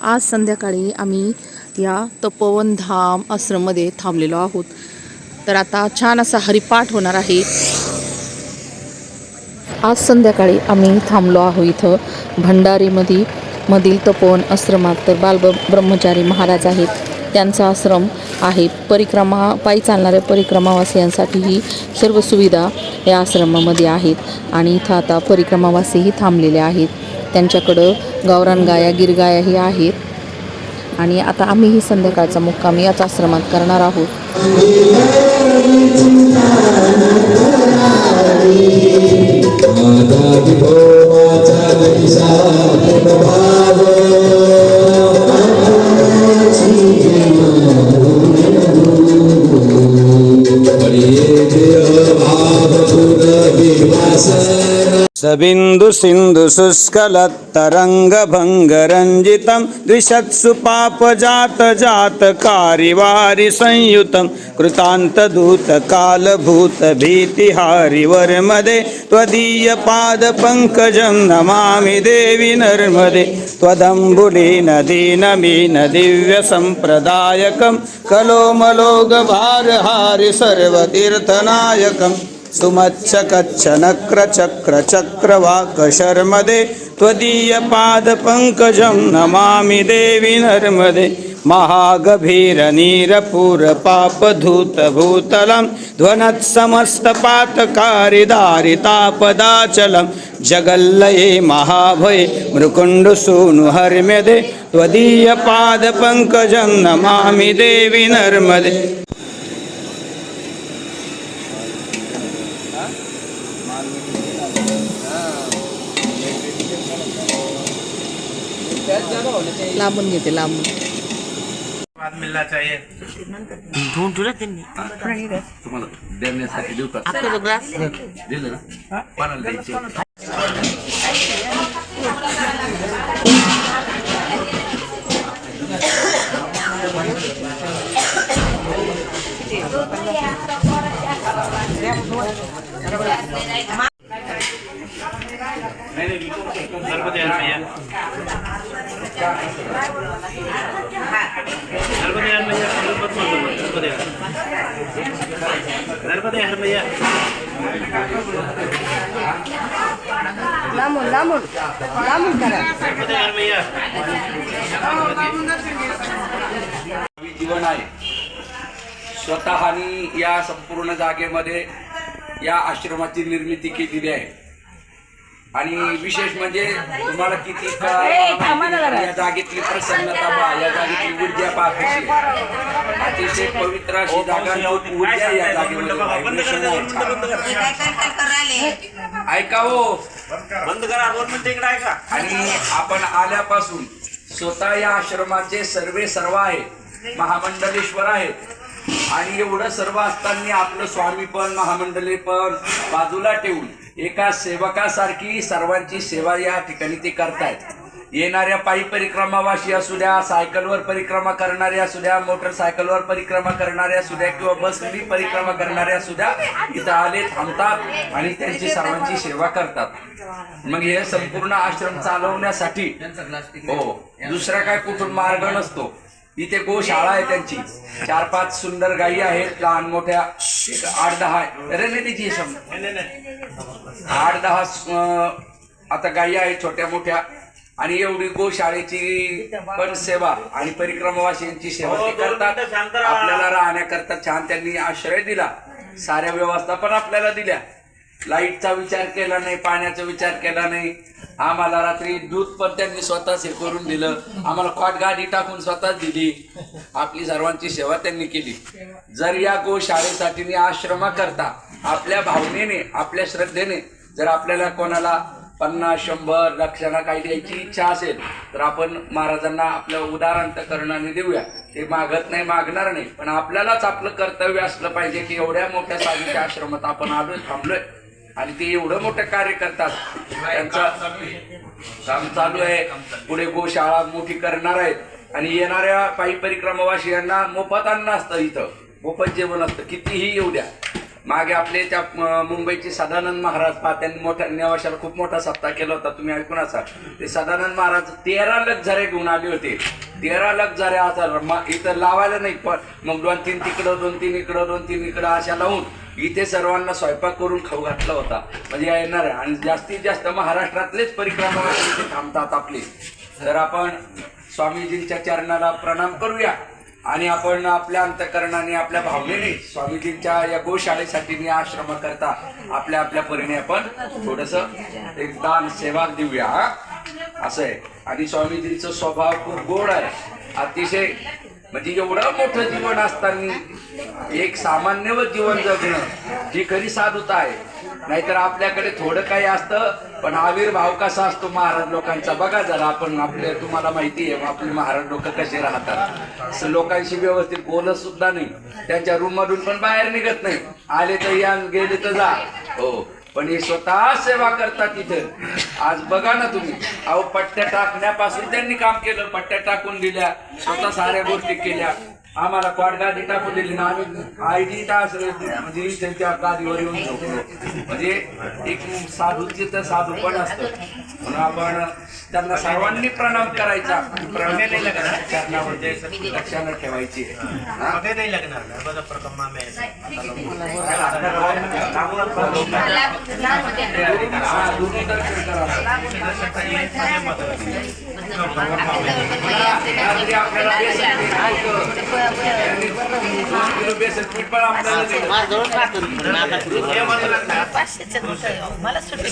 आज संध्याकाळी आम्ही या तपोवन धाम आश्रममध्ये थांबलेलो आहोत। तर आता छान असा हरिपाठ होणार आहे। आज संध्याकाळी आम्ही थांबलो आहोत इथं भंडारीमधील तपोवन आश्रमात। तर बालब्रह्मचारी महाराज आहेत, त्यांचा आश्रम आहे। पायी चालणाऱ्या परिक्रमावासियांसाठी ही सर्व सुविधा या आश्रमामध्ये आहेत आणि इथं आता परिक्रमावासीही थांबलेले आहेत। त्यांच्याकडं गावरान गाया गिरगायाही आहेत आणि आता आम्हीही संध्याकाळचा मुक्काम याच आश्रमात करणार आहोत। सबिंदु सिंधु शुष्कलत्तरंग भंग रंजितम द्विषत्सु पाप जात जात कारिवारि संयुतम कृतांत दूत काल भूत भीतिहारि वर्मदे त्वदीय पाद पंकजं नमामि देवी नर्मदे त्वदंबुलीन दीनमीन दिव्य संप्रदायकं कलोमलोग भारहारि सर्वतीर्थनायकं सुमच्छ कच्छ नक्र चक्र चक्रवाक शर्मदे त्वदीय पाद पंकजं नमामि देवी नर्मदे महागभीर नीरपूर पापधूत भूतलं ध्वनत् समस्त पातकारि दारितापदाचलं जगल्लये महाभये मृकुण्ड सूनु हर्म्यदे त्वदीय पाद पंकजं नमामि देवी नर्मदे। लांबून घेते लांबून मिलना चाहिए ढूंढ त्यांनी तुम्हाला देण्यासाठी देऊ का आपला ग्लास दिलं ना कोणाला द्यायचे जीवन आहे। स्वतःनी या संपूर्ण जागेमध्ये या आश्रमाची निर्मिती केलेली आहे आणि विशेष म्हणजे तुम्हाला किती या जागेतली प्रसन्नता पहा, या जागेतली ऊर्जा पहा कशी अतिशय पवित्र अशी जागा ऊर्जा या जागेमध्ये ऐका हो बंद करा 2 मिनिटं इकडे ऐका। आणि आपण आल्यापासून स्वतः या आश्रमाचे सर्व आहेत, महामंडलेश्वर आहेत आणि एवढं सर्व असताना आपलं स्वामी पण महामंडले पण बाजूला ठेवून एका सेवकासारखी सर्वांची सेवा या ठिकाणी ते करतायत। येणाऱ्या पायी परिक्रमावासी असू द्या, सायकलवर परिक्रमा करणारे असू द्या, मोटरसायकलवर परिक्रमा करणारे असू द्या किंवा बसनी परिक्रमा करणारे असू द्या, इथं आले थांबतात आणि त्यांची सर्वांची सेवा करतात। मग हे संपूर्ण आश्रम चालवण्यासाठी हो दुसरा काय कुठून मार्ग नसतो। इथे गोशाळा आहे, त्यांची 4-5 सुंदर गायी आहेत, लहान मोठ्या 8-10 रणनीतीची 8-10 आता गायी आहेत छोट्या मोठ्या आणि एवढी गोशाळेची पण सेवा आणि परिक्रमावासींची सेवा ते करतात। आपल्याला राहण्याकरता छान त्यांनी आश्रय दिला, साऱ्या व्यवस्था पण आपल्याला दिल्या, लाईटचा विचार केला नाही, पाण्याचा विचार केला नाही। आम्हाला रात्री दूध पण त्यांनी स्वतःच हे करून दिलं, आम्हाला कॉट गाडी टाकून स्वतःच दिली, आपली सर्वांची सेवा त्यांनी केली। जर या गोशाळेसाठी आश्रमा करता आपल्या भावनेने आपल्या श्रद्धेने जर आपल्याला कोणाला 50-100 लक्षांना काही द्यायची इच्छा असेल तर आपण महाराजांना आपल्या उदारांतकरणाने देऊया। ते मागत नाही, मागणार नाही, पण आपल्यालाच आपलं कर्तव्य असलं पाहिजे की एवढ्या मोठ्या साधूच्या आश्रमात आपण आलोय, थांबलोय आणि ते एवढं मोठं कार्य करतात, त्यांचं काम चालू आहे। पुढे गोशाळा मोठी करणार आहेत आणि येणाऱ्या पायी परिक्रमावासियांना मोफत अन्न असतं, इथं मोफत जेवण असतं, कितीही येऊ द्या। मागे आपले त्या मुंबईचे सदानंद महाराज त्यांनी मोठ्या नेवाशाला खूप मोठा सप्ताह केला होता, तुम्ही ऐकून असाल. ते सदानंद महाराज 13 लाख झरे घेऊन आले होते. 13 लाख झरे आता इथं लावायला नाही, पण मग 2-3 तिकडं 2-3 इकडं 2-3 इकडं अशा लावून इथे सर्वांना स्वयंपाक करून खाऊ घातला होता. म्हणजे येणार आहे. आणि जास्तीत जास्त महाराष्ट्रातलेच परिक्रमा इथे थांबतात आपले. तर आपण स्वामीजींच्या चरणाला प्रणाम करूया आणि आपण आपल्या अंतःकरणाने आपल्या भावनेने स्वामीजींच्या या गोशाळेसाठी आणि आश्रमाकरता आपल्या आपल्या परीने आपण थोडंसं एक दान सेवा देऊया, असं आहे. आणि स्वामीजींचा स्वभाव खूप गोड आहे, अतिशय. म्हणजे एवढं मोठं जीवन असताना एक सामान्य जीवन जगणं ही खरी साधुता आहे. नाहीतर आपल्याकडे थोडं काही असतं, पण आविर्भाव कसा असतो महाराज लोकांचा बघा जरा. आपण आपल्या तुम्हाला माहिती आहे आपले महाराज लोक कसे राहतात. असं लोकांशी व्यवस्थित बोलत सुद्धा नाही, त्यांच्या रूम मधून पण बाहेर निघत नाही. आले तर या, गेले तर जा. हो, पण हे स्वतः सेवा करतात इथं. आज बघा ना तुम्ही, अहो पट्ट्या टाकण्यापासून त्यांनी काम केलं. पट्ट्या टाकून दिल्या, स्वतः साऱ्या गोष्टी केल्या. आम्हाला क्वाडगादी टाकून दिली ना, आम्ही आयडी म्हणजे त्यांच्या गादीवर येऊन झोपलो. म्हणजे एक साधूचे तर साधू पण असतं. म्हणून आपण त्यांना सर्वांनी प्रणाम करायचा. चरणामध्ये लक्षानं ठेवायची. मला सुट्टी